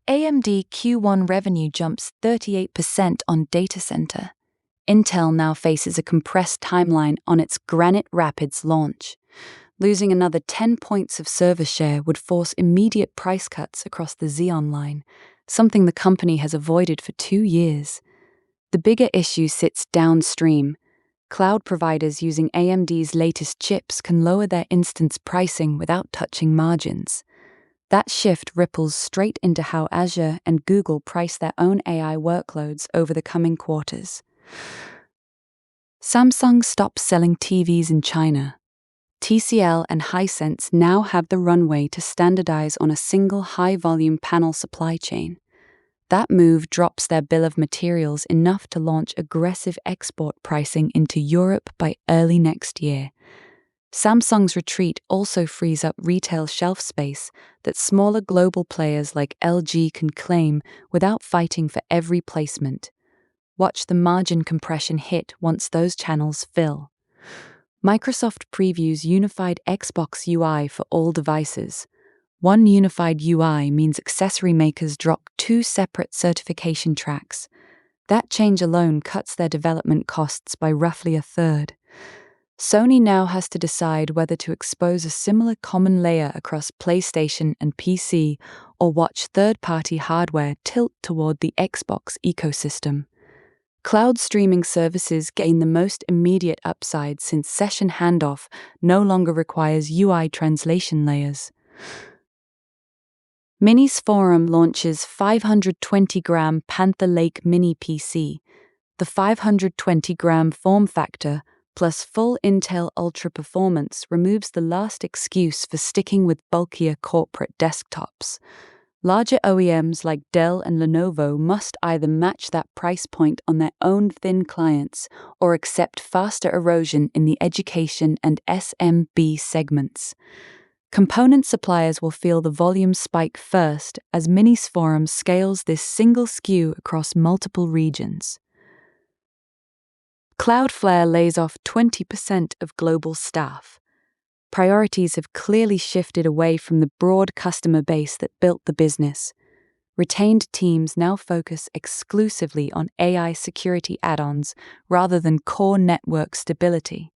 AMD Q1 revenue jumps 38% on data center. Intel now faces a compressed timeline on its Granite Rapids launch. Losing another 10 points of server share would force immediate price cuts across the Xeon line, something the company has avoided for 2 years. The bigger issue sits downstream. Cloud providers using AMD's latest chips can lower their instance pricing without touching margins. That shift ripples straight into how Azure and Google price their own AI workloads over the coming quarters. Samsung stops selling TVs in China. TCL and Hisense now have the runway to standardize on a single high-volume panel supply chain. That move drops their bill of materials enough to launch aggressive export pricing into Europe by early next year. Samsung's retreat also frees up retail shelf space that smaller global players like LG can claim without fighting for every placement. Watch the margin compression hit once those channels fill. Microsoft previews unified Xbox UI for all devices. One unified UI means accessory makers drop 2 separate certification tracks. That change alone cuts their development costs by roughly a third. Sony now has to decide whether to expose a similar common layer across PlayStation and PC or watch third-party hardware tilt toward the Xbox ecosystem. Cloud streaming services gain the most immediate upside since session handoff no longer requires UI translation layers. Minisforum launches 520-gram Panther Lake Mini PC. The 520-gram form factor plus full Intel Ultra performance removes the last excuse for sticking with bulkier corporate desktops. Larger OEMs like Dell and Lenovo must either match that price point on their own thin clients or accept faster erosion in the education and SMB segments. Component suppliers will feel the volume spike first as Minisforum scales this single SKU across multiple regions. Cloudflare lays off 20% of global staff. Priorities have clearly shifted away from the broad customer base that built the business. Retained teams now focus exclusively on AI security add-ons rather than core network stability.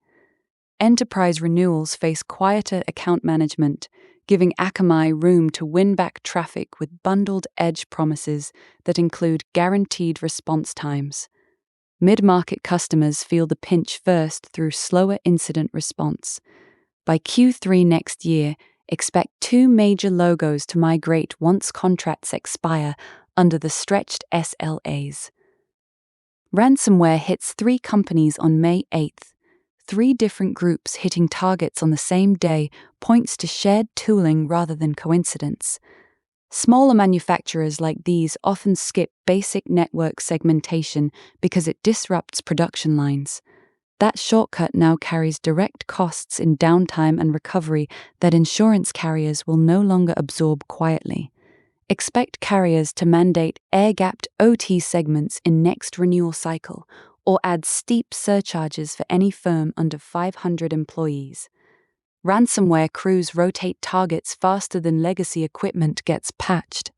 Enterprise renewals face quieter account management, giving Akamai room to win back traffic with bundled edge promises that include guaranteed response times. Mid-market customers feel the pinch first through slower incident response. By Q3 next year, expect 2 major logos to migrate once contracts expire under the stretched SLAs. Ransomware hits 3 companies on May 8th. 3 different groups hitting targets on the same day points to shared tooling rather than coincidence. Smaller manufacturers like these often skip basic network segmentation because it disrupts production lines. That shortcut now carries direct costs in downtime and recovery that insurance carriers will no longer absorb quietly. Expect carriers to mandate air-gapped OT segments in next renewal cycle or add steep surcharges for any firm under 500 employees. Ransomware crews rotate targets faster than legacy equipment gets patched.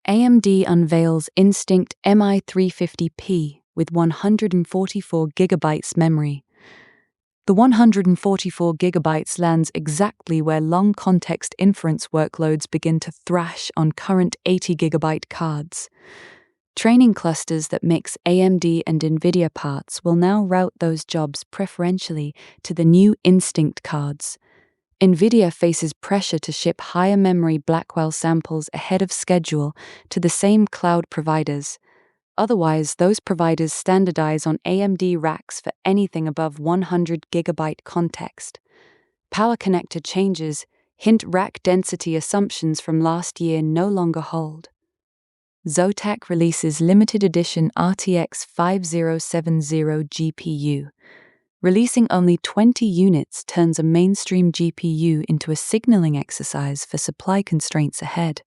AMD unveils Instinct MI350P with 144 GB memory. The 144 GB lands exactly where long context inference workloads begin to thrash on current 80 GB cards. Training clusters that mix AMD and NVIDIA parts will now route those jobs preferentially to the new Instinct cards. NVIDIA faces pressure to ship higher memory Blackwell samples ahead of schedule to the same cloud providers. Otherwise, those providers standardize on AMD racks for anything above 100 GB context. Power connector changes, hint rack density assumptions from last year no longer hold. ZOTAC releases limited edition RTX 5070 GPU. Releasing only 20 units turns a mainstream GPU into a signaling exercise for supply constraints ahead.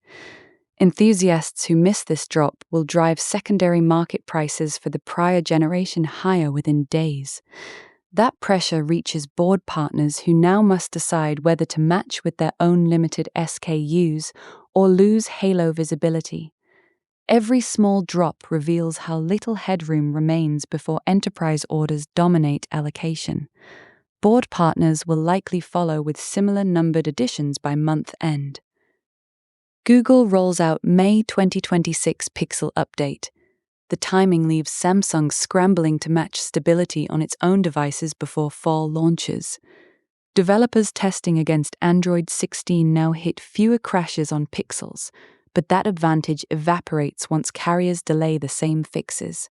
Enthusiasts who miss this drop will drive secondary market prices for the prior generation higher within days. That pressure reaches board partners who now must decide whether to match with their own limited SKUs or lose halo visibility. Every small drop reveals how little headroom remains before enterprise orders dominate allocation. Board partners will likely follow with similar numbered additions by month end. Google rolls out May 2026 Pixel update. The timing leaves Samsung scrambling to match stability on its own devices before fall launches. Developers testing against Android 16 now hit fewer crashes on Pixels, but that advantage evaporates once carriers delay the same fixes.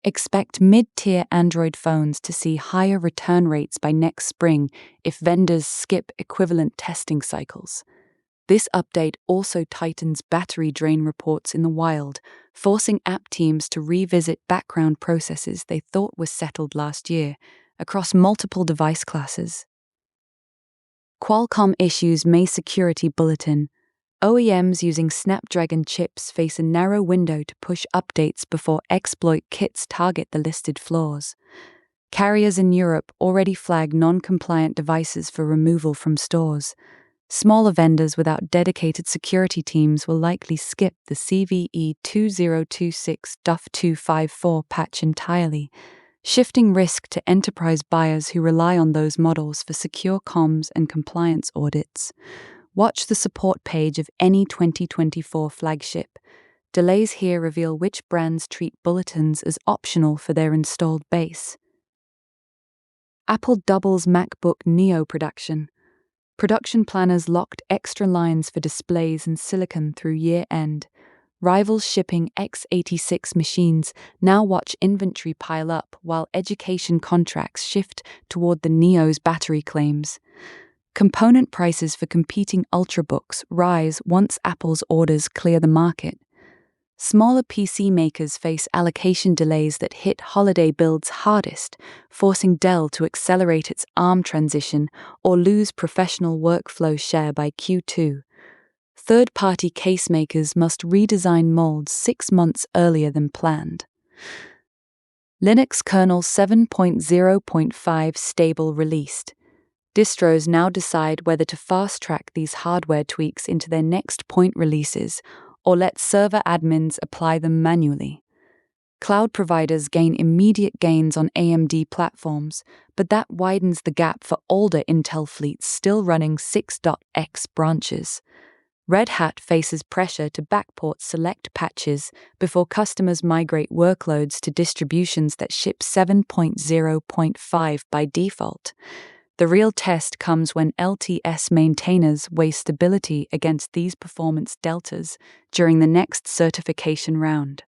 Expect mid-tier Android phones to see higher return rates by next spring if vendors skip equivalent testing cycles. This update also tightens battery drain reports in the wild, forcing app teams to revisit background processes they thought were settled last year across multiple device classes. Qualcomm issues May Security Bulletin. OEMs using Snapdragon chips face a narrow window to push updates before exploit kits target the listed flaws. Carriers in Europe already flag non-compliant devices for removal from stores. Smaller vendors without dedicated security teams will likely skip the CVE 2026-254 patch entirely, shifting risk to enterprise buyers who rely on those models for secure comms and compliance audits. Watch the support page of any 2024 flagship. Delays here reveal which brands treat bulletins as optional for their installed base. Apple doubles MacBook Neo production. Production planners locked extra lines for displays and silicon through year-end. Rivals shipping x86 machines now watch inventory pile up while education contracts shift toward the Neo's battery claims. Component prices for competing Ultrabooks rise once Apple's orders clear the market. Smaller PC makers face allocation delays that hit holiday builds hardest, forcing Dell to accelerate its ARM transition or lose professional workflow share by Q2. Third-party case makers must redesign molds 6 months earlier than planned. Linux kernel 7.0.5 stable released. Distros now decide whether to fast-track these hardware tweaks into their next point releases or let server admins apply them manually. Cloud providers gain immediate gains on AMD platforms, but that widens the gap for older Intel fleets still running 6.x branches. Red Hat faces pressure to backport select patches before customers migrate workloads to distributions that ship 7.0.5 by default. The real test comes when LTS maintainers weigh stability against these performance deltas during the next certification round.